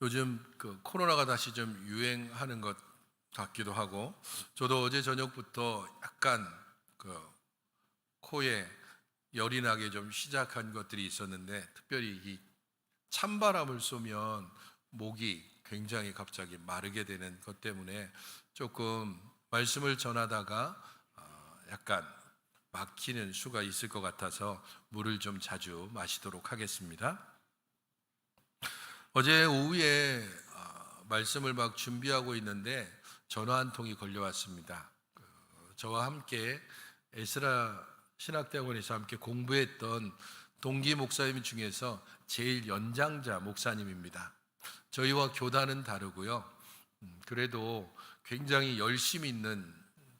요즘 코로나가 다시 좀 유행하는 것 같기도 하고, 저도 어제 저녁부터 약간 코에 열이 나게 좀 시작한 것들이 있었는데, 특별히 이 찬바람을 쏘면 목이 굉장히 갑자기 마르게 되는 것 때문에 조금 말씀을 전하다가 약간 막히는 수가 있을 것 같아서 물을 좀 자주 마시도록 하겠습니다. 어제 오후에 말씀을 막 준비하고 있는데 전화 한 통이 걸려왔습니다. 저와 함께 에스라 신학대학원에서 함께 공부했던 동기 목사님 중에서 제일 연장자 목사님입니다. 저희와 교단은 다르고요. 그래도 굉장히 열심히 있는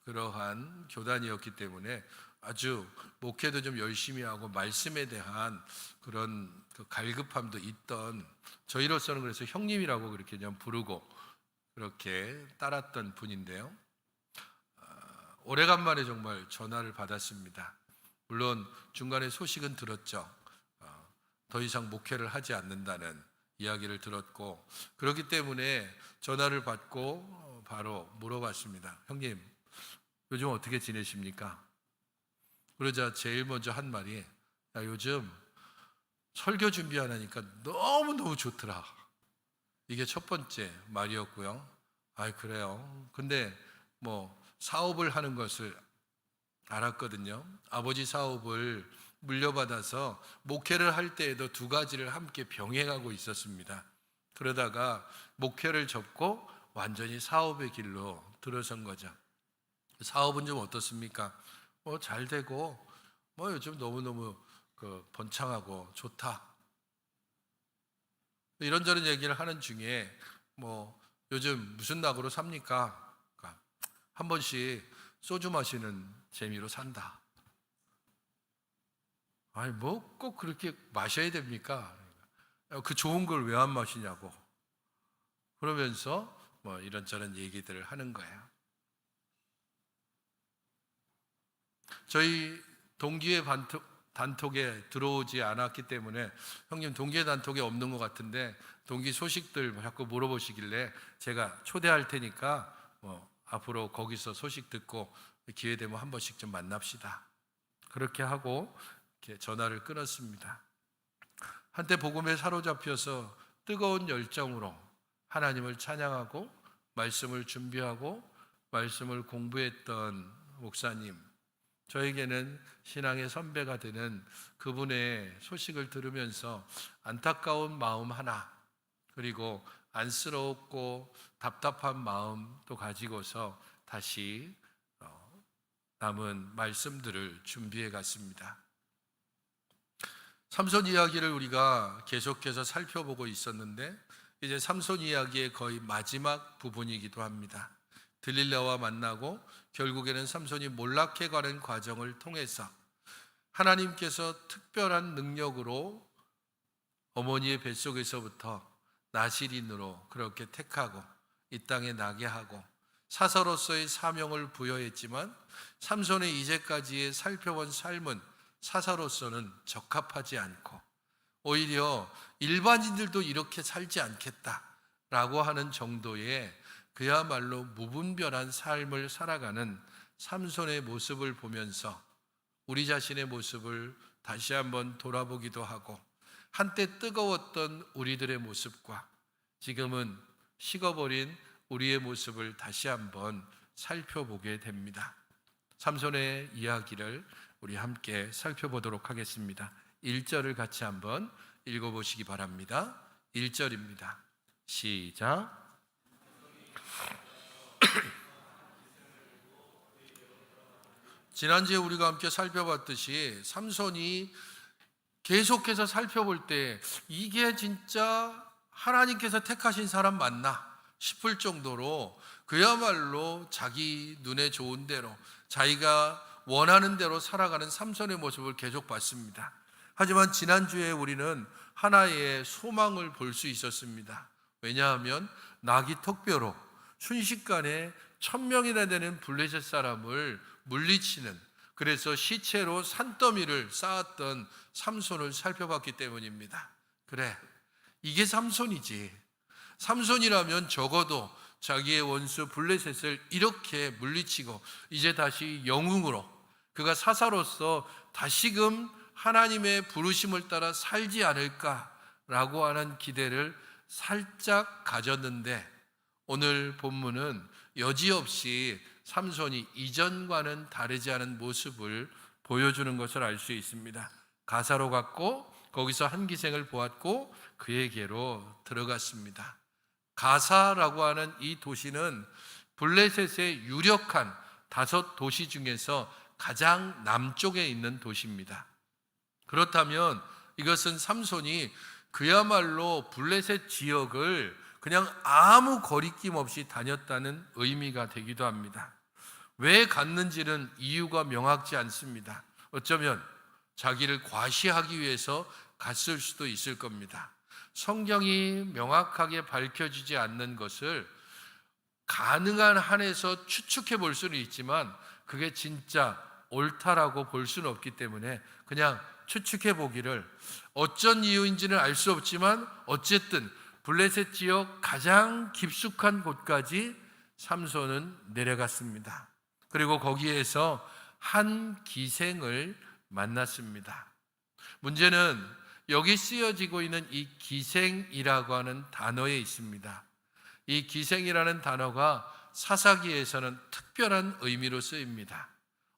그러한 교단이었기 때문에 아주 목회도 좀 열심히 하고 말씀에 대한 그런 갈급함도 있던, 저희로서는 그래서 형님이라고 그렇게 좀 부르고 그렇게 따랐던 분인데요. 오래간만에 정말 전화를 받았습니다. 물론 중간에 소식은 들었죠. 더 이상 목회를 하지 않는다는 이야기를 들었고, 그렇기 때문에 전화를 받고 바로 물어봤습니다. 형님, 요즘 어떻게 지내십니까? 그러자 제일 먼저 한 말이, 야, 요즘 설교 준비 안 하니까 너무너무 좋더라. 이게 첫 번째 말이었고요. 아, 그래요. 근데 사업을 하는 것을 알았거든요. 아버지 사업을 물려받아서 목회를 할 때에도 두 가지를 함께 병행하고 있었습니다. 그러다가 목회를 접고 완전히 사업의 길로 들어선 거죠. 사업은 좀 어떻습니까? 잘 되고, 요즘 너무너무 번창하고 좋다. 이런저런 얘기를 하는 중에, 요즘 무슨 낙으로 삽니까? 그러니까 한 번씩 소주 마시는 재미로 산다. 아니, 꼭 그렇게 마셔야 됩니까? 그 좋은 걸 왜 안 마시냐고. 그러면서 이런저런 얘기들을 하는 거예요. 저희 동기의 단톡에 들어오지 않았기 때문에, 형님 동기의 단톡에 없는 것 같은데 동기 소식들 자꾸 물어보시길래 제가 초대할 테니까 앞으로 거기서 소식 듣고 기회 되면 한 번씩 좀 만납시다. 그렇게 하고 이렇게 전화를 끊었습니다. 한때 복음에 사로잡혀서 뜨거운 열정으로 하나님을 찬양하고 말씀을 준비하고 말씀을 공부했던 목사님, 저에게는 신앙의 선배가 되는 그분의 소식을 들으면서 안타까운 마음 하나, 그리고 안쓰럽고 답답한 마음도 가지고서 다시 남은 말씀들을 준비해 갔습니다. 삼손 이야기를 우리가 계속해서 살펴보고 있었는데, 이제 삼손 이야기의 거의 마지막 부분이기도 합니다. 들릴라와 만나고 결국에는 삼손이 몰락해 가는 과정을 통해서 하나님께서 특별한 능력으로 어머니의 뱃속에서부터 나실인으로 그렇게 택하고 이 땅에 나게 하고 사사로서의 사명을 부여했지만, 삼손의 이제까지의 살펴본 삶은 사사로서는 적합하지 않고 오히려 일반인들도 이렇게 살지 않겠다라고 하는 정도의 그야말로 무분별한 삶을 살아가는 삼손의 모습을 보면서 우리 자신의 모습을 다시 한번 돌아보기도 하고, 한때 뜨거웠던 우리들의 모습과 지금은 식어버린 우리의 모습을 다시 한번 살펴보게 됩니다. 삼손의 이야기를 우리 함께 살펴보도록 하겠습니다. 1절을 같이 한번 읽어보시기 바랍니다. 1절입니다. 시작. 지난주에 우리가 함께 살펴봤듯이 삼손이 계속해서 살펴볼 때 이게 진짜 하나님께서 택하신 사람 맞나 싶을 정도로 그야말로 자기 눈에 좋은 대로 자기가 원하는 대로 살아가는 삼손의 모습을 계속 봤습니다. 하지만 지난주에 우리는 하나의 소망을 볼 수 있었습니다. 왜냐하면 나귀 턱뼈로 순식간에 1000명이나 되는 블레셋 사람을 물리치는, 그래서 시체로 산더미를 쌓았던 삼손을 살펴봤기 때문입니다. 그래, 이게 삼손이지. 삼손이라면 적어도 자기의 원수 블레셋을 이렇게 물리치고 이제 다시 영웅으로 그가 사사로서 다시금 하나님의 부르심을 따라 살지 않을까라고 하는 기대를 살짝 가졌는데, 오늘 본문은 여지없이 삼손이 이전과는 다르지 않은 모습을 보여주는 것을 알 수 있습니다. 가사로 갔고 거기서 한 기생을 보았고 그에게로 들어갔습니다. 가사라고 하는 이 도시는 블레셋의 유력한 5도시 중에서 가장 남쪽에 있는 도시입니다. 그렇다면 이것은 삼손이 그야말로 블레셋 지역을 그냥 아무 거리낌 없이 다녔다는 의미가 되기도 합니다. 왜 갔는지는 이유가 명확지 않습니다. 어쩌면 자기를 과시하기 위해서 갔을 수도 있을 겁니다. 성경이 명확하게 밝혀지지 않는 것을 가능한 한에서 추측해 볼 수는 있지만 그게 진짜 옳다라고 볼 수는 없기 때문에 그냥 추측해 보기를, 어쩐 이유인지는 알 수 없지만 어쨌든 블레셋 지역 가장 깊숙한 곳까지 삼손은 내려갔습니다. 그리고 거기에서 한 기생을 만났습니다. 문제는 여기 쓰여지고 있는 이 기생이라고 하는 단어에 있습니다. 이 기생이라는 단어가 사사기에서는 특별한 의미로 쓰입니다.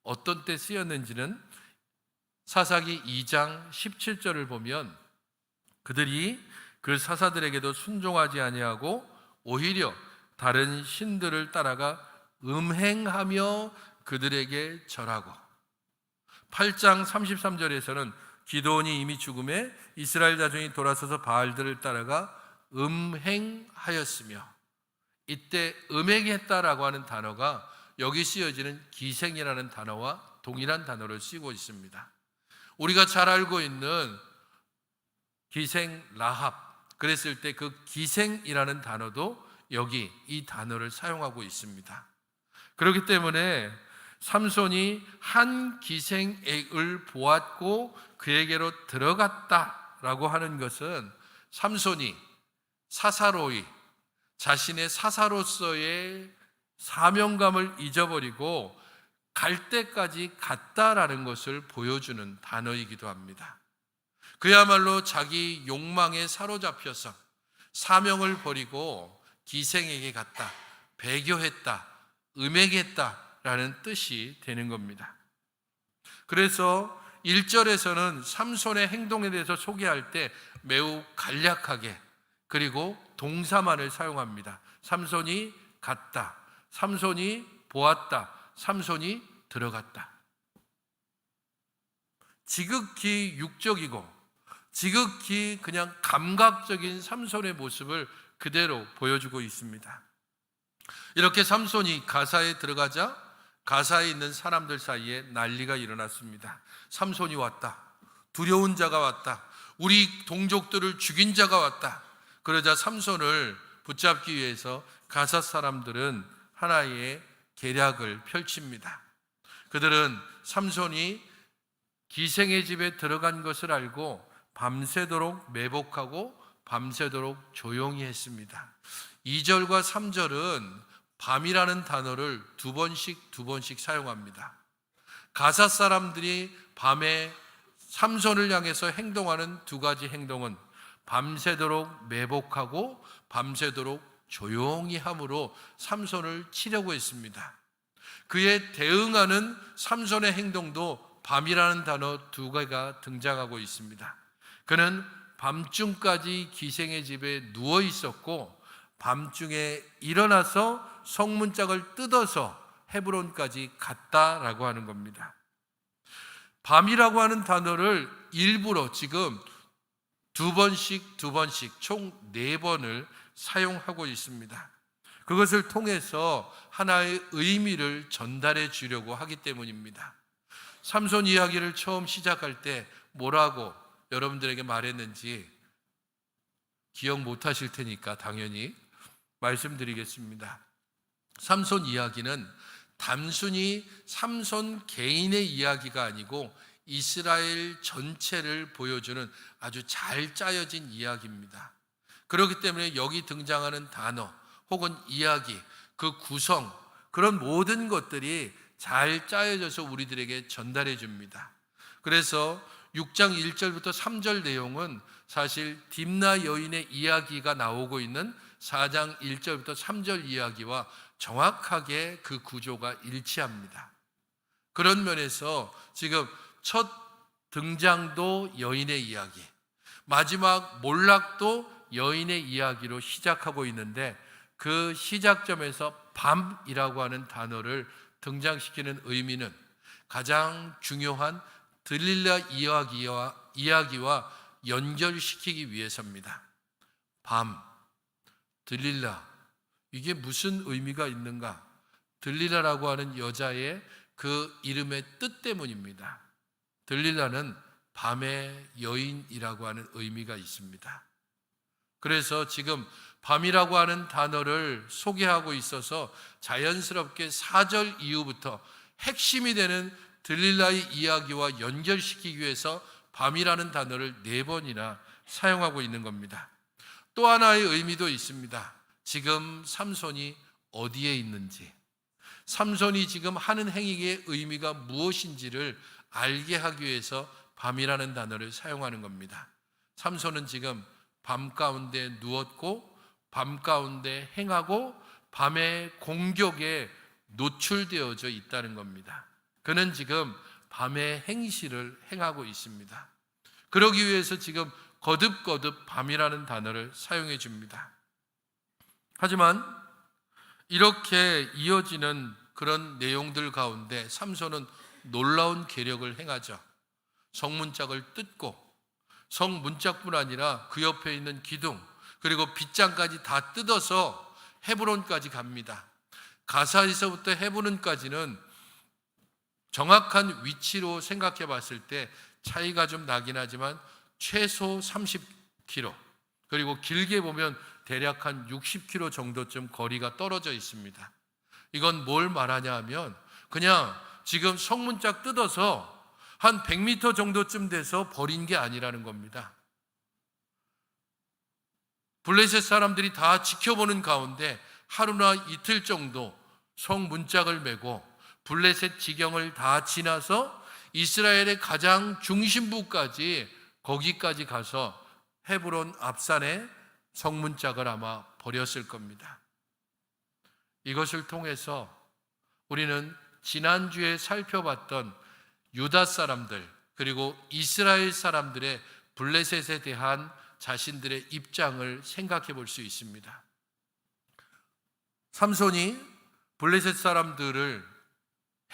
어떤 때 쓰였는지는 사사기 2장 17절을 보면 그들이 그 사사들에게도 순종하지 아니하고 오히려 다른 신들을 따라가 음행하며 그들에게 절하고, 8장 33절에서는 기드온이 이미 죽음에 이스라엘 자손이 돌아서서 바알들을 따라가 음행하였으며, 이때 음행했다라고 하는 단어가 여기 쓰여지는 기생이라는 단어와 동일한 단어를 쓰고 있습니다. 우리가 잘 알고 있는 기생 라합, 그랬을 때 그 기생이라는 단어도 여기 이 단어를 사용하고 있습니다. 그렇기 때문에 삼손이 한 기생을 보았고 그에게로 들어갔다라고 하는 것은 삼손이 사사로이 자신의 사사로서의 사명감을 잊어버리고 갈 때까지 갔다라는 것을 보여주는 단어이기도 합니다. 그야말로 자기 욕망에 사로잡혀서 사명을 버리고 기생에게 갔다, 배교했다, 음행했다라는 뜻이 되는 겁니다. 그래서 1절에서는 삼손의 행동에 대해서 소개할 때 매우 간략하게 그리고 동사만을 사용합니다. 삼손이 갔다, 삼손이 보았다, 삼손이 들어갔다. 지극히 육적이고 지극히 그냥 감각적인 삼손의 모습을 그대로 보여주고 있습니다. 이렇게 삼손이 가사에 들어가자 가사에 있는 사람들 사이에 난리가 일어났습니다. 삼손이 왔다, 두려운 자가 왔다, 우리 동족들을 죽인 자가 왔다. 그러자 삼손을 붙잡기 위해서 가사 사람들은 하나의 계략을 펼칩니다. 그들은 삼손이 기생의 집에 들어간 것을 알고 밤새도록 매복하고 밤새도록 조용히 했습니다. 2절과 3절은 밤이라는 단어를 두 번씩 사용합니다. 가사 사람들이 밤에 삼손을 향해서 행동하는 두 가지 행동은 밤새도록 매복하고 밤새도록 조용히 함으로 삼손을 치려고 했습니다. 그에 대응하는 삼손의 행동도 밤이라는 단어 두 개가 등장하고 있습니다. 그는 밤중까지 기생의 집에 누워 있었고 밤중에 일어나서 성문짝을 뜯어서 헤브론까지 갔다라고 하는 겁니다. 밤이라고 하는 단어를 일부러 지금 두 번씩 총 4번을 사용하고 있습니다. 그것을 통해서 하나의 의미를 전달해 주려고 하기 때문입니다. 삼손 이야기를 처음 시작할 때 뭐라고 여러분들에게 말했는지 기억 못 하실 테니까 당연히 말씀드리겠습니다. 삼손 이야기는 단순히 삼손 개인의 이야기가 아니고 이스라엘 전체를 보여주는 아주 잘 짜여진 이야기입니다. 그렇기 때문에 여기 등장하는 단어 혹은 이야기, 그 구성, 그런 모든 것들이 잘 짜여져서 우리들에게 전달해 줍니다. 그래서 6장 1절부터 3절 내용은 사실 딥나 여인의 이야기가 나오고 있는 4장 1절부터 3절 이야기와 정확하게 그 구조가 일치합니다. 그런 면에서 지금 첫 등장도 여인의 이야기, 마지막 몰락도 여인의 이야기로 시작하고 있는데, 그 시작점에서 밤이라고 하는 단어를 등장시키는 의미는 가장 중요한 들릴라 이야기와 연결시키기 위해서입니다. 밤, 들릴라, 이게 무슨 의미가 있는가? 들릴라라고 하는 여자의 그 이름의 뜻 때문입니다. 들릴라는 밤의 여인이라고 하는 의미가 있습니다. 그래서 지금 밤이라고 하는 단어를 소개하고 있어서 자연스럽게 4절 이후부터 핵심이 되는 들릴라의 이야기와 연결시키기 위해서 밤이라는 단어를 4번이나 사용하고 있는 겁니다. 또 하나의 의미도 있습니다. 지금 삼손이 어디에 있는지, 삼손이 지금 하는 행위의 의미가 무엇인지를 알게 하기 위해서 밤이라는 단어를 사용하는 겁니다. 삼손은 지금 밤 가운데 누웠고 밤 가운데 행하고 밤의 공격에 노출되어져 있다는 겁니다. 그는 지금 밤의 행실을 행하고 있습니다. 그러기 위해서 지금 거듭거듭 밤이라는 단어를 사용해 줍니다. 하지만 이렇게 이어지는 그런 내용들 가운데 삼손은 놀라운 계력을 행하죠. 성문짝을 뜯고, 성문짝뿐 아니라 그 옆에 있는 기둥 그리고 빗장까지 다 뜯어서 헤브론까지 갑니다. 가사에서부터 헤브론까지는 정확한 위치로 생각해 봤을 때 차이가 좀 나긴 하지만 최소 30km, 그리고 길게 보면 대략 한 60km 정도쯤 거리가 떨어져 있습니다. 이건 뭘 말하냐 하면 그냥 지금 성문짝 뜯어서 한 100m 정도쯤 돼서 버린 게 아니라는 겁니다. 블레셋 사람들이 다 지켜보는 가운데 하루나 이틀 정도 성문짝을 메고 블레셋 지경을 다 지나서 이스라엘의 가장 중심부까지, 거기까지 가서 헤브론 앞산에 성문짝을 아마 버렸을 겁니다. 이것을 통해서 우리는 지난주에 살펴봤던 유다 사람들 그리고 이스라엘 사람들의 블레셋에 대한 자신들의 입장을 생각해 볼 수 있습니다. 삼손이 블레셋 사람들을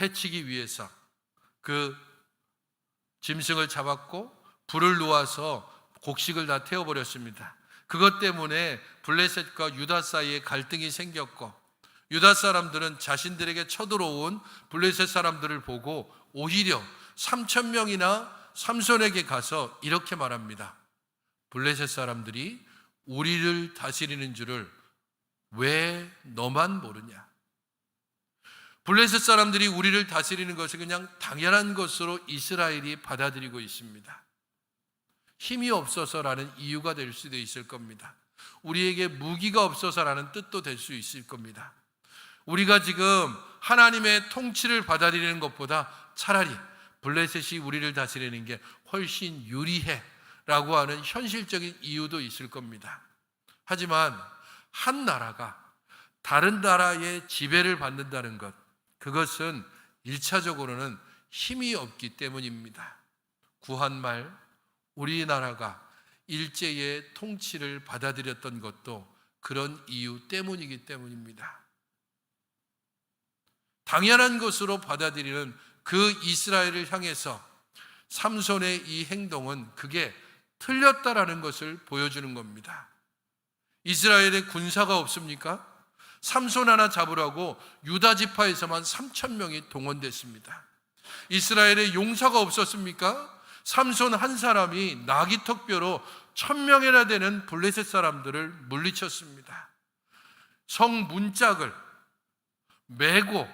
해치기 위해서 그 짐승을 잡았고 불을 놓아서 곡식을 다 태워버렸습니다. 그것 때문에 블레셋과 유다 사이에 갈등이 생겼고, 유다 사람들은 자신들에게 쳐들어온 블레셋 사람들을 보고 오히려 3,000명이나 삼손에게 가서 이렇게 말합니다. 블레셋 사람들이 우리를 다스리는 줄을 왜 너만 모르냐? 블레셋 사람들이 우리를 다스리는 것을 그냥 당연한 것으로 이스라엘이 받아들이고 있습니다. 힘이 없어서라는 이유가 될 수도 있을 겁니다. 우리에게 무기가 없어서라는 뜻도 될 수 있을 겁니다. 우리가 지금 하나님의 통치를 받아들이는 것보다 차라리 블레셋이 우리를 다스리는 게 훨씬 유리해 라고 하는 현실적인 이유도 있을 겁니다. 하지만 한 나라가 다른 나라의 지배를 받는다는 것, 그것은 1차적으로는 힘이 없기 때문입니다. 구한말 우리나라가 일제의 통치를 받아들였던 것도 그런 이유 때문이기 때문입니다. 당연한 것으로 받아들이는 그 이스라엘을 향해서 삼손의 이 행동은 그게 틀렸다라는 것을 보여주는 겁니다. 이스라엘에 군사가 없습니까? 삼손 하나 잡으라고 유다 지파에서만 3,000명이 동원됐습니다. 이스라엘에 용사가 없었습니까? 삼손 한 사람이 나귀턱뼈로 1,000명이나 되는 블레셋 사람들을 물리쳤습니다. 성 문짝을 메고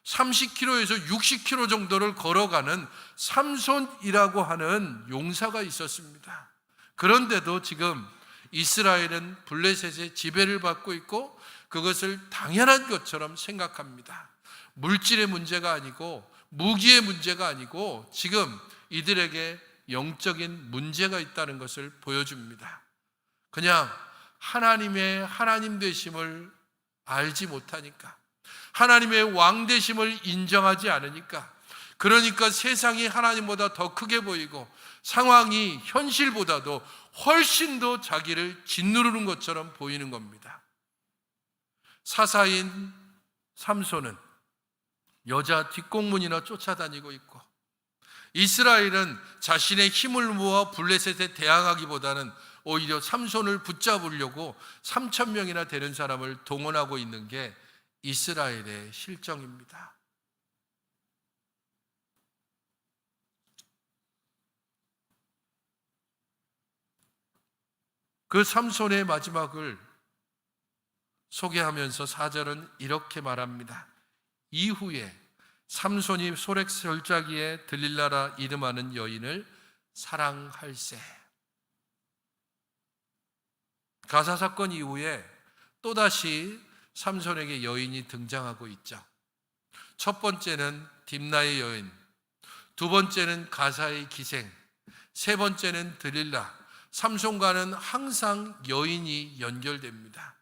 30km에서 60km 정도를 걸어가는 삼손이라고 하는 용사가 있었습니다. 그런데도 지금 이스라엘은 블레셋의 지배를 받고 있고 그것을 당연한 것처럼 생각합니다. 물질의 문제가 아니고 무기의 문제가 아니고 지금 이들에게 영적인 문제가 있다는 것을 보여줍니다. 그냥 하나님의 하나님 되심을 알지 못하니까, 하나님의 왕 되심을 인정하지 않으니까, 그러니까 세상이 하나님보다 더 크게 보이고 상황이 현실보다도 훨씬 더 자기를 짓누르는 것처럼 보이는 겁니다. 사사인 삼손은 여자 뒷공문이나 쫓아다니고 있고, 이스라엘은 자신의 힘을 모아 블레셋에 대항하기보다는 오히려 삼손을 붙잡으려고 3,000명이나 되는 사람을 동원하고 있는 게 이스라엘의 실정입니다. 그 삼손의 마지막을 소개하면서 4절은 이렇게 말합니다. 이후에 삼손이 소렉 절자기에 들릴라라 이름하는 여인을 사랑할세. 가사 사건 이후에 또다시 삼손에게 여인이 등장하고 있죠. 첫 번째는 딥나의 여인, 두 번째는 가사의 기생, 세 번째는 들릴라. 삼손과는 항상 여인이 연결됩니다.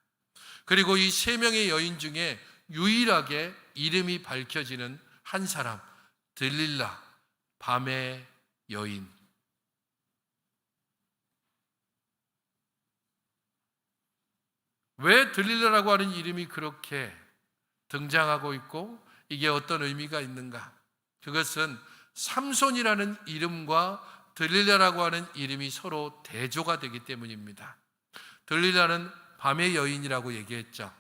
그리고 이 세 명의 여인 중에 유일하게 이름이 밝혀지는 한 사람, 들릴라, 밤의 여인. 왜 들릴라라고 하는 이름이 그렇게 등장하고 있고 이게 어떤 의미가 있는가? 그것은 삼손이라는 이름과 들릴라라고 하는 이름이 서로 대조가 되기 때문입니다. 들릴라는 밤의 여인이라고 얘기했죠.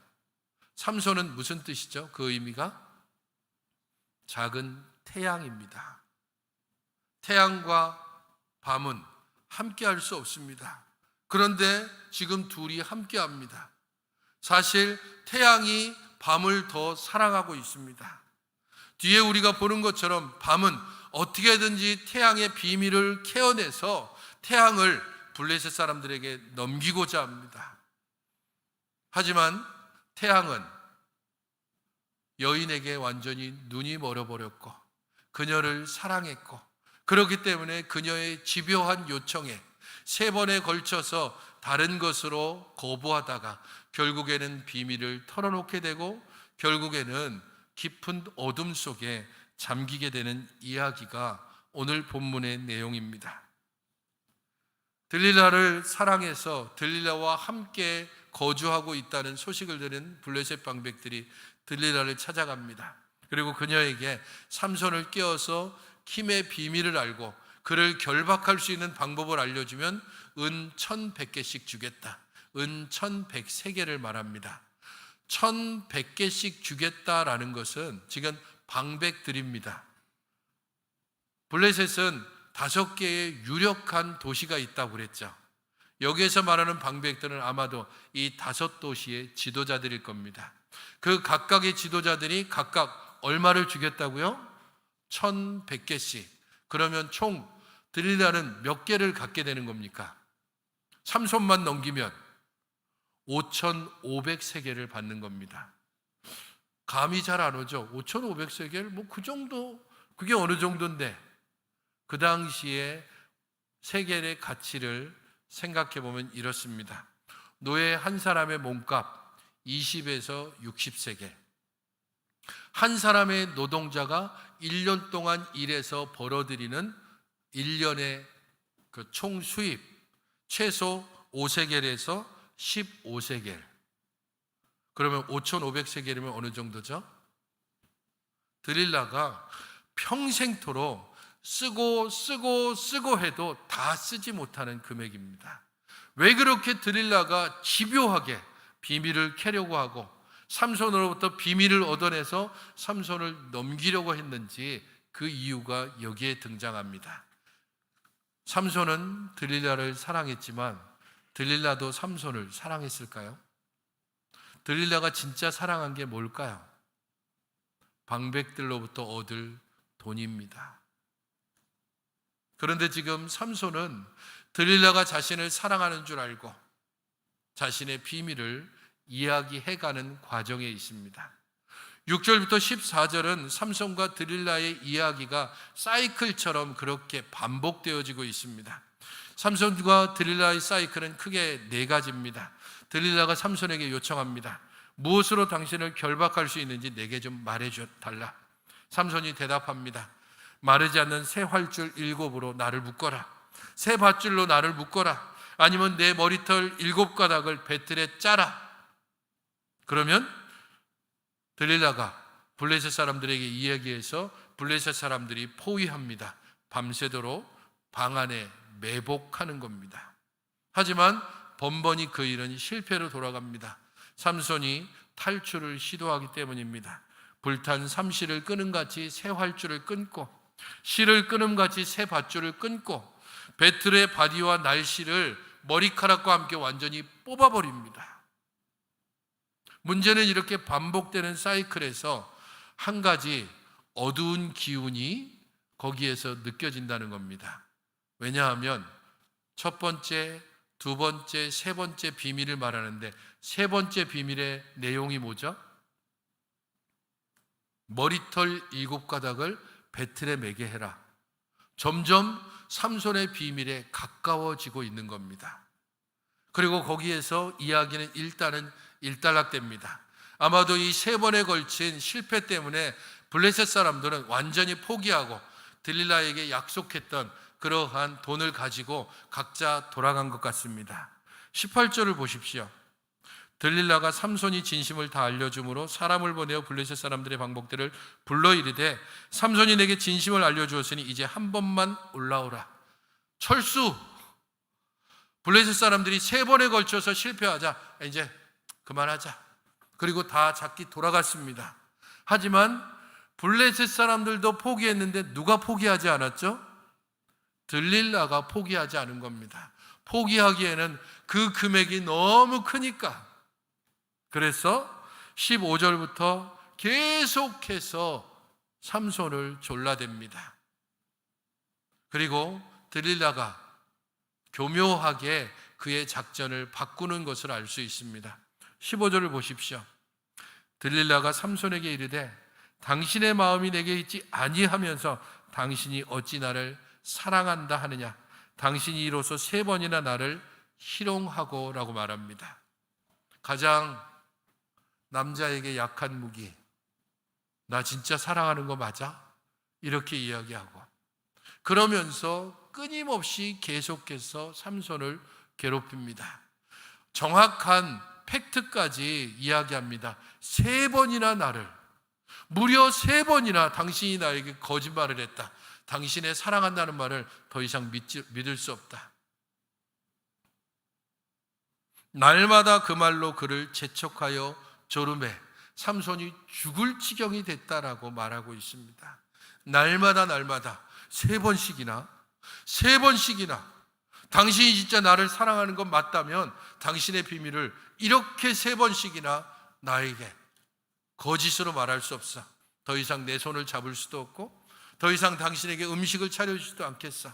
삼손은 무슨 뜻이죠? 그 의미가 작은 태양입니다. 태양과 밤은 함께 할 수 없습니다. 그런데 지금 둘이 함께 합니다. 사실 태양이 밤을 더 사랑하고 있습니다. 뒤에 우리가 보는 것처럼 밤은 어떻게든지 태양의 비밀을 캐어내서 태양을 블레셋 사람들에게 넘기고자 합니다. 하지만 태양은 여인에게 완전히 눈이 멀어버렸고 그녀를 사랑했고, 그렇기 때문에 그녀의 집요한 요청에 3번에 걸쳐서 다른 것으로 거부하다가 결국에는 비밀을 털어놓게 되고 결국에는 깊은 어둠 속에 잠기게 되는 이야기가 오늘 본문의 내용입니다. 들릴라를 사랑해서 들릴라와 함께 거주하고 있다는 소식을 들은 블레셋 방백들이 들릴라를 찾아갑니다. 그리고 그녀에게 삼손을 깨워서 힘의 비밀을 알고 그를 결박할 수 있는 방법을 알려주면 은 1,100개씩 주겠다. 은 1,103개를 말합니다. 1,100개씩 주겠다라는 것은 지금 방백들입니다. 블레셋은 5개의 유력한 도시가 있다고 그랬죠. 여기에서 말하는 방백들은 아마도 이 5도시의 지도자들일 겁니다. 그 각각의 지도자들이 각각 얼마를 주겠다고요? 1,100개씩. 그러면 총 들릴라는 몇 개를 갖게 되는 겁니까? 삼손만 넘기면 5,500세겔을 받는 겁니다. 감이 잘 안 오죠? 5,500세겔? 뭐 그 정도, 그게 어느 정도인데, 그 당시에 세겔의 가치를 생각해 보면 이렇습니다. 노예 한 사람의 몸값 20에서 60세겔. 한 사람의 노동자가 1년 동안 일해서 벌어들이는 1년의 그 총 수입 최소 5세겔에서 15세겔. 그러면 5,500세겔이면 어느 정도죠? 들릴라가 평생토록 쓰고 해도 다 쓰지 못하는 금액입니다. 왜 그렇게 들릴라가 집요하게 비밀을 캐려고 하고 삼손으로부터 비밀을 얻어내서 삼손을 넘기려고 했는지 그 이유가 여기에 등장합니다. 삼손은 들릴라를 사랑했지만 들릴라도 삼손을 사랑했을까요? 들릴라가 진짜 사랑한 게 뭘까요? 방백들로부터 얻을 돈입니다. 그런데 지금 삼손은 들릴라가 자신을 사랑하는 줄 알고 자신의 비밀을 이야기해가는 과정에 있습니다. 6절부터 14절은 삼손과 들릴라의 이야기가 사이클처럼 그렇게 반복되어지고 있습니다. 삼손과 들릴라의 사이클은 크게 네 가지입니다. 들릴라가 삼손에게 요청합니다. 무엇으로 당신을 결박할 수 있는지 내게 좀 말해줘 달라. 삼손이 대답합니다. 마르지 않는 새 활줄 7으로 나를 묶어라. 새 밧줄로 나를 묶어라. 아니면 내 머리털 7가닥을 배틀에 짜라. 그러면 들릴라가 블레셋 사람들에게 이야기해서 블레셋 사람들이 포위합니다. 밤새도록 방 안에 매복하는 겁니다. 하지만 번번이 그 일은 실패로 돌아갑니다. 삼손이 탈출을 시도하기 때문입니다. 불탄 삼시를 끄는같이 새 활줄을 끊고, 실을 끄는같이 새 밧줄을 끊고, 배틀의 바디와 날씨를 머리카락과 함께 완전히 뽑아버립니다. 문제는 이렇게 반복되는 사이클에서 한 가지 어두운 기운이 거기에서 느껴진다는 겁니다. 왜냐하면 첫 번째, 두 번째, 세 번째 비밀을 말하는데 세 번째 비밀의 내용이 뭐죠? 머리털 7가닥을 배틀에 매게 해라. 점점 삼손의 비밀에 가까워지고 있는 겁니다. 그리고 거기에서 이야기는 일단은 일단락됩니다. 아마도 이 3번에 걸친 실패 때문에 블레셋 사람들은 완전히 포기하고 들릴라에게 약속했던 그러한 돈을 가지고 각자 돌아간 것 같습니다. 18절을 보십시오. 들릴라가 삼손이 진심을 다 알려줌으로 사람을 보내어 블레셋 사람들의 방법들을 불러 이르되 삼손이 내게 진심을 알려주었으니 이제 한 번만 올라오라. 철수! 블레셋 사람들이 3번에 걸쳐서 실패하자. 이제 그만하자. 그리고 다 잡기 돌아갔습니다. 하지만 블레셋 사람들도 포기했는데 누가 포기하지 않았죠? 들릴라가 포기하지 않은 겁니다. 포기하기에는 그 금액이 너무 크니까. 그래서 15절부터 계속해서 삼손을 졸라댑니다. 그리고 들릴라가 교묘하게 그의 작전을 바꾸는 것을 알 수 있습니다. 15절을 보십시오. 들릴라가 삼손에게 이르되 당신의 마음이 내게 있지 아니하면서 당신이 어찌 나를 사랑한다 하느냐. 당신이 이로써 3번이나 나를 희롱하고 라고 말합니다. 가장 남자에게 약한 무기, 나 진짜 사랑하는 거 맞아? 이렇게 이야기하고 그러면서 끊임없이 계속해서 삼손을 괴롭힙니다. 정확한 팩트까지 이야기합니다. 3번이나 나를, 무려 3번이나 당신이 나에게 거짓말을 했다. 당신의 사랑한다는 말을 더 이상 믿을 수 없다. 날마다 그 말로 그를 재촉하여 조름해 삼손이 죽을 지경이 됐다라고 말하고 있습니다. 날마다 3번씩이나 당신이 진짜 나를 사랑하는 건 맞다면 당신의 비밀을 이렇게 3번씩이나 나에게 거짓으로 말할 수 없어. 더 이상 내 손을 잡을 수도 없고 더 이상 당신에게 음식을 차려주지도 않겠어.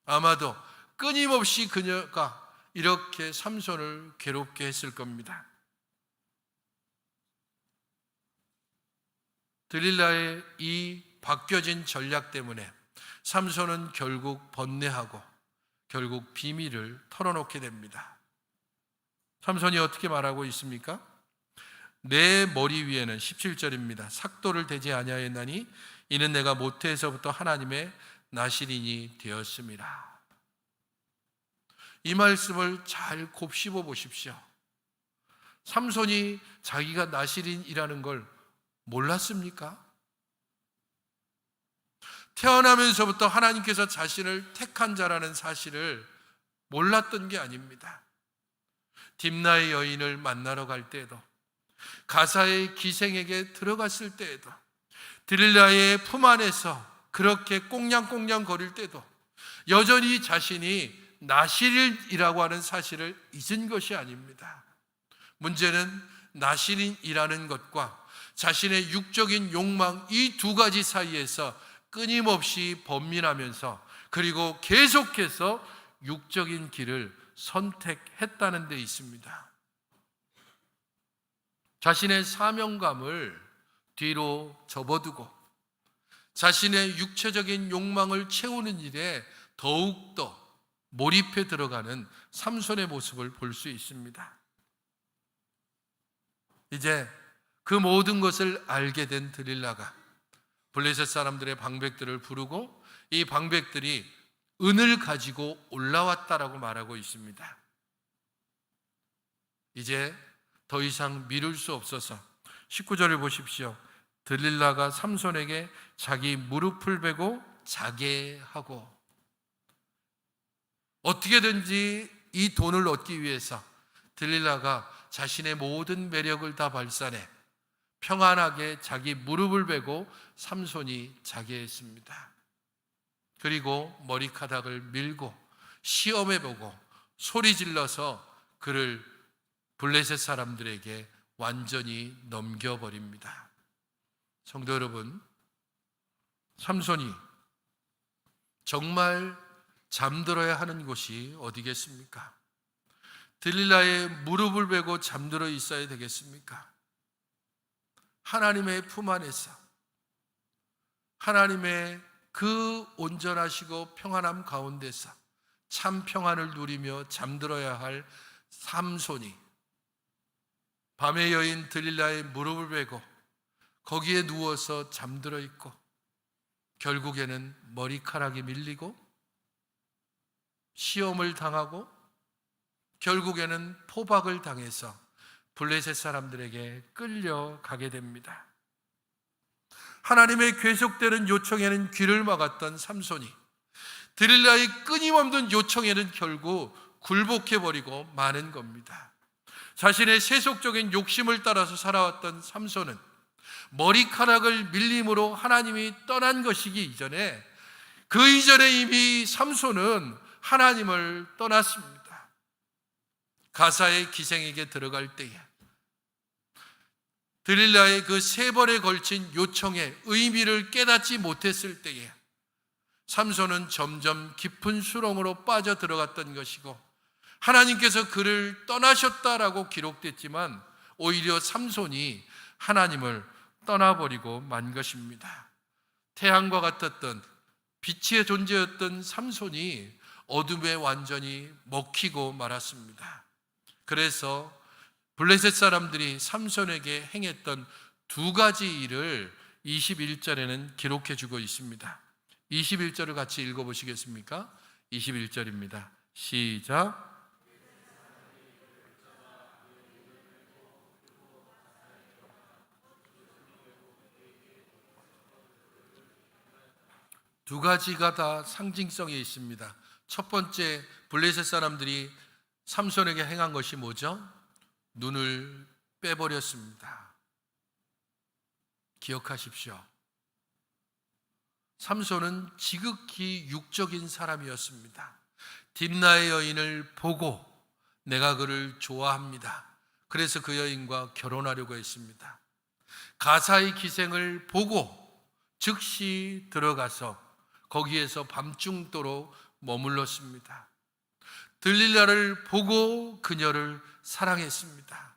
아마도 끊임없이 그녀가 이렇게 삼손을 괴롭게 했을 겁니다. 들릴라의 이 바뀌어진 전략 때문에 삼손은 결국 번뇌하고 결국 비밀을 털어놓게 됩니다. 삼손이 어떻게 말하고 있습니까? 내 머리 위에는 17절입니다. 삭도를 대지 아니하였나니 이는 내가 모태에서부터 하나님의 나실인이 되었음이라. 이 말씀을 잘 곱씹어 보십시오. 삼손이 자기가 나실인이라는 걸 몰랐습니까? 태어나면서부터 하나님께서 자신을 택한 자라는 사실을 몰랐던 게 아닙니다. 딥나의 여인을 만나러 갈 때에도, 가사의 기생에게 들어갔을 때에도, 들릴라의 품 안에서 그렇게 꽁냥꽁냥 거릴 때도 여전히 자신이 나실인이라고 하는 사실을 잊은 것이 아닙니다. 문제는 나실인이라는 것과 자신의 육적인 욕망 이 두 가지 사이에서 끊임없이 번민하면서 그리고 계속해서 육적인 길을 선택했다는 데 있습니다. 자신의 사명감을 뒤로 접어두고 자신의 육체적인 욕망을 채우는 일에 더욱더 몰입해 들어가는 삼손의 모습을 볼 수 있습니다. 이제 그 모든 것을 알게 된 들릴라가 블레셋 사람들의 방백들을 부르고 이 방백들이 은을 가지고 올라왔다라고 말하고 있습니다. 이제 더 이상 미룰 수 없어서 19절을 보십시오. 들릴라가 삼손에게 자기 무릎을 베고 자게 하고, 어떻게든지 이 돈을 얻기 위해서 들릴라가 자신의 모든 매력을 다 발산해 평안하게 자기 무릎을 베고 삼손이 자게 했습니다. 그리고 머리카락을 밀고 시험해보고 소리 질러서 그를 블레셋 사람들에게 완전히 넘겨버립니다. 성도 여러분, 삼손이 정말 잠들어야 하는 곳이 어디겠습니까? 들릴라의 무릎을 베고 잠들어 있어야 되겠습니까? 하나님의 품 안에서 하나님의 그 온전하시고 평안함 가운데서 참 평안을 누리며 잠들어야 할 삼손이 밤의 여인 들릴라의 무릎을 베고 거기에 누워서 잠들어 있고 결국에는 머리카락이 밀리고 시험을 당하고 결국에는 포박을 당해서 블레셋 사람들에게 끌려가게 됩니다. 하나님의 계속되는 요청에는 귀를 막았던 삼손이 들릴라의 끊임없는 요청에는 결국 굴복해버리고 마는 겁니다. 자신의 세속적인 욕심을 따라서 살아왔던 삼손은 머리카락을 밀림으로 하나님이 떠난 것이기 이전에 그 이전에 이미 삼손은 하나님을 떠났습니다. 가사의 기생에게 들어갈 때에 들릴라의 그 3번에 걸친 요청의 의미를 깨닫지 못했을 때에 삼손은 점점 깊은 수렁으로 빠져 들어갔던 것이고 하나님께서 그를 떠나셨다라고 기록됐지만 오히려 삼손이 하나님을 떠나버리고 만 것입니다. 태양과 같았던 빛의 존재였던 삼손이 어둠에 완전히 먹히고 말았습니다. 그래서 블레셋 사람들이 삼손에게 행했던 2가지 일을 21절에는 기록해 주고 있습니다. 21절을 같이 읽어보시겠습니까? 21절입니다. 시작. 두 가지가 다 상징성이 있습니다. 첫 번째, 블레셋 사람들이 삼손에게 행한 것이 뭐죠? 눈을 빼버렸습니다. 기억하십시오. 삼손은 지극히 육적인 사람이었습니다. 딥나의 여인을 보고 내가 그를 좋아합니다. 그래서 그 여인과 결혼하려고 했습니다. 가사의 기생을 보고 즉시 들어가서 거기에서 밤중도록 머물렀습니다. 들릴라를 보고 그녀를 사랑했습니다.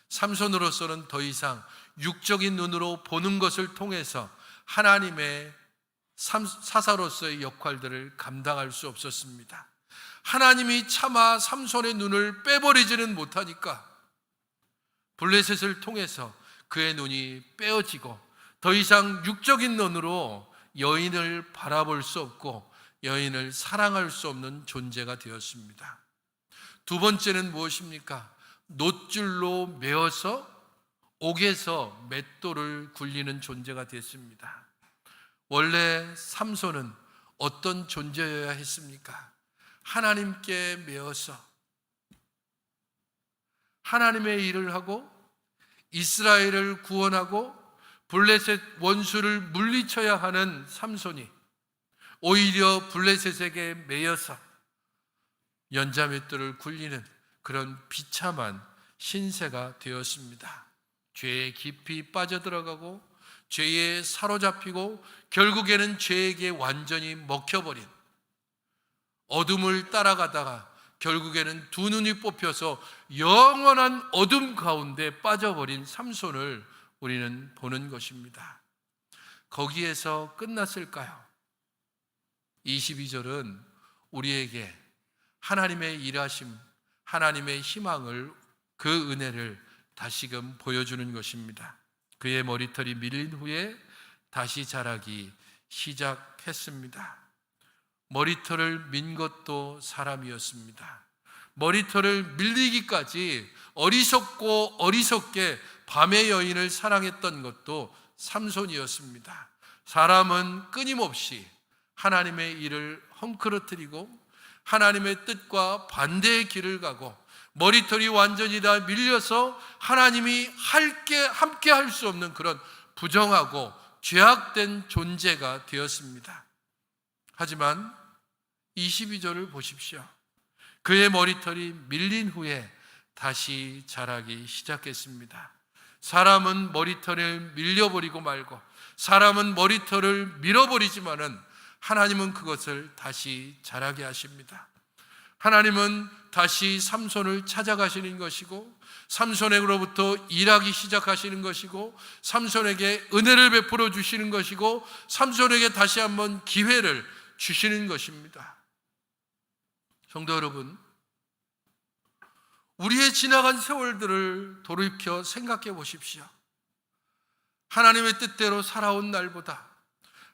삼손으로서는 더 이상 육적인 눈으로 보는 것을 통해서 하나님의 사사로서의 역할들을 감당할 수 없었습니다. 하나님이 차마 삼손의 눈을 빼버리지는 못하니까 블레셋을 통해서 그의 눈이 빼어지고 더 이상 육적인 눈으로 여인을 바라볼 수 없고 여인을 사랑할 수 없는 존재가 되었습니다. 두 번째는 무엇입니까? 놋줄로 메어서 옥에서 맷돌을 굴리는 존재가 됐습니다. 원래 삼손은 어떤 존재여야 했습니까? 하나님께 메어서 하나님의 일을 하고 이스라엘을 구원하고 블레셋 원수를 물리쳐야 하는 삼손이 오히려 블레셋에게 매여서 연자맷돌을 굴리는 그런 비참한 신세가 되었습니다. 죄에 깊이 빠져들어가고 죄에 사로잡히고 결국에는 죄에게 완전히 먹혀버린, 어둠을 따라가다가 결국에는 두 눈이 뽑혀서 영원한 어둠 가운데 빠져버린 삼손을 우리는 보는 것입니다. 거기에서 끝났을까요? 22절은 우리에게 하나님의 일하심, 하나님의 희망을, 그 은혜를 다시금 보여주는 것입니다. 그의 머리털이 밀린 후에 다시 자라기 시작했습니다. 머리털을 민 것도 사람이었습니다. 머리털을 밀리기까지 어리석고 어리석게 밤의 여인을 사랑했던 것도 삼손이었습니다. 사람은 끊임없이 하나님의 일을 헝클어뜨리고 하나님의 뜻과 반대의 길을 가고 머리털이 완전히 다 밀려서 하나님이 함께 할 수 없는 그런 부정하고 죄악된 존재가 되었습니다. 하지만 22절을 보십시오. 그의 머리털이 밀린 후에 다시 자라기 시작했습니다. 사람은 머리털을 밀려버리고 말고, 사람은 머리털을 밀어버리지만은 하나님은 그것을 다시 자라게 하십니다. 하나님은 다시 삼손을 찾아가시는 것이고, 삼손에게로부터 일하기 시작하시는 것이고, 삼손에게 은혜를 베풀어 주시는 것이고, 삼손에게 다시 한번 기회를 주시는 것입니다. 성도 여러분, 우리의 지나간 세월들을 돌이켜 생각해 보십시오. 하나님의 뜻대로 살아온 날보다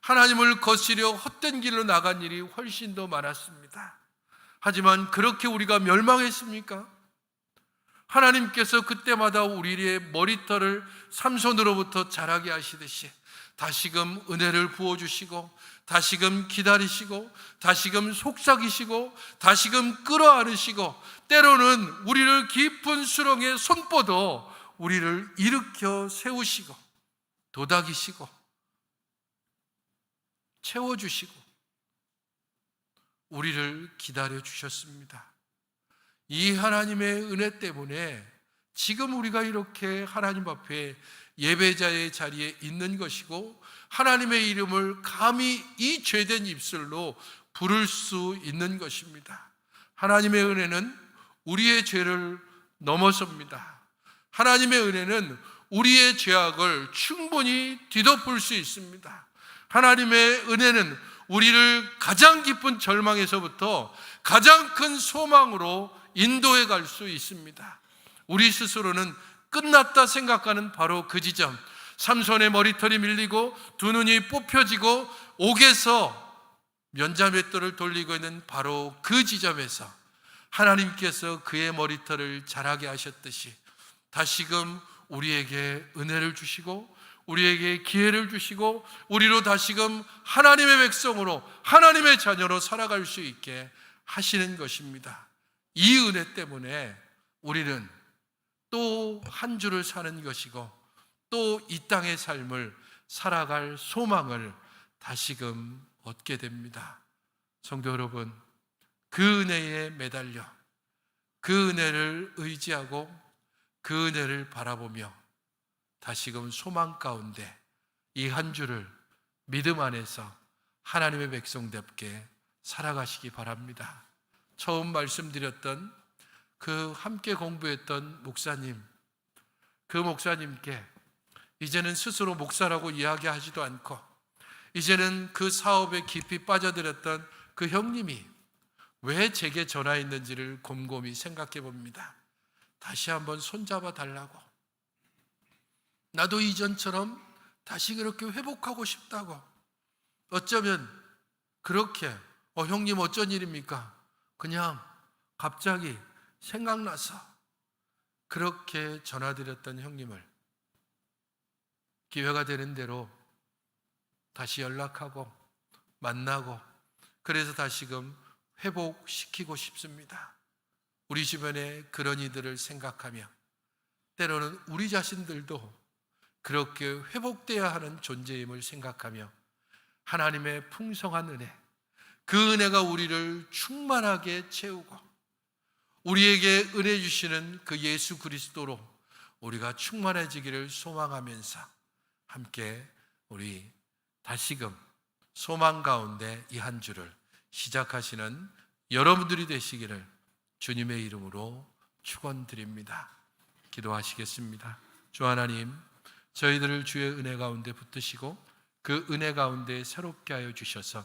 하나님을 거스려 헛된 길로 나간 일이 훨씬 더 많았습니다. 하지만 그렇게 우리가 멸망했습니까? 하나님께서 그때마다 우리의 머리털을 삼손으로부터 자라게 하시듯이 다시금 은혜를 부어주시고, 다시금 기다리시고, 다시금 속삭이시고, 다시금 끌어안으시고, 때로는 우리를 깊은 수렁에 손뻗어 우리를 일으켜 세우시고, 도닥이시고, 채워주시고, 우리를 기다려 주셨습니다. 이 하나님의 은혜 때문에 지금 우리가 이렇게 하나님 앞에 예배자의 자리에 있는 것이고, 하나님의 이름을 감히 이 죄된 입술로 부를 수 있는 것입니다. 하나님의 은혜는 우리의 죄를 넘어섭니다. 하나님의 은혜는 우리의 죄악을 충분히 뒤덮을 수 있습니다. 하나님의 은혜는 우리를 가장 깊은 절망에서부터 가장 큰 소망으로 인도해 갈 수 있습니다. 우리 스스로는 끝났다 생각하는 바로 그 지점, 삼손의 머리털이 밀리고 두 눈이 뽑혀지고 옥에서 면자맷돌을 돌리고 있는 바로 그 지점에서 하나님께서 그의 머리털을 자라게 하셨듯이 다시금 우리에게 은혜를 주시고, 우리에게 기회를 주시고, 우리로 다시금 하나님의 백성으로, 하나님의 자녀로 살아갈 수 있게 하시는 것입니다. 이 은혜 때문에 우리는 또 한 주를 사는 것이고, 또 이 땅의 삶을 살아갈 소망을 다시금 얻게 됩니다. 성도 여러분, 그 은혜에 매달려 그 은혜를 의지하고 그 은혜를 바라보며 다시금 소망 가운데 이 한 주를 믿음 안에서 하나님의 백성답게 살아가시기 바랍니다. 처음 말씀드렸던 그 함께 공부했던 목사님, 그 목사님께 이제는 스스로 목사라고 이야기하지도 않고 이제는 그 사업에 깊이 빠져들었던 그 형님이 왜 제게 전화했는지를 곰곰이 생각해 봅니다. 다시 한번 손잡아 달라고, 나도 이전처럼 다시 그렇게 회복하고 싶다고. 어쩌면 그렇게 형님 어쩐 일입니까? 그냥 갑자기 생각나서 그렇게 전화드렸던 형님을 기회가 되는 대로 다시 연락하고 만나고, 그래서 다시금 회복시키고 싶습니다. 우리 주변에 그런 이들을 생각하며 때로는 우리 자신들도 그렇게 회복되어야 하는 존재임을 생각하며 하나님의 풍성한 은혜, 그 은혜가 우리를 충만하게 채우고 우리에게 은혜 주시는 그 예수 그리스도로 우리가 충만해지기를 소망하면서 함께 우리 다시금 소망 가운데 이 한 주를 시작하시는 여러분들이 되시기를 주님의 이름으로 축원드립니다. 기도하시겠습니다. 주 하나님, 저희들을 주의 은혜 가운데 붙드시고 그 은혜 가운데 새롭게 하여 주셔서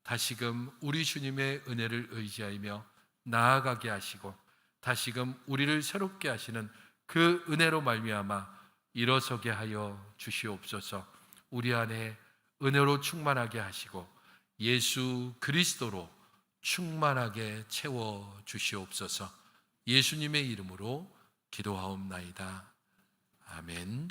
다시금 우리 주님의 은혜를 의지하며 나아가게 하시고 다시금 우리를 새롭게 하시는 그 은혜로 말미암아 일어서게 하여 주시옵소서. 우리 안에 은혜로 충만하게 하시고 예수 그리스도로 충만하게 채워 주시옵소서. 예수님의 이름으로 기도하옵나이다. 아멘.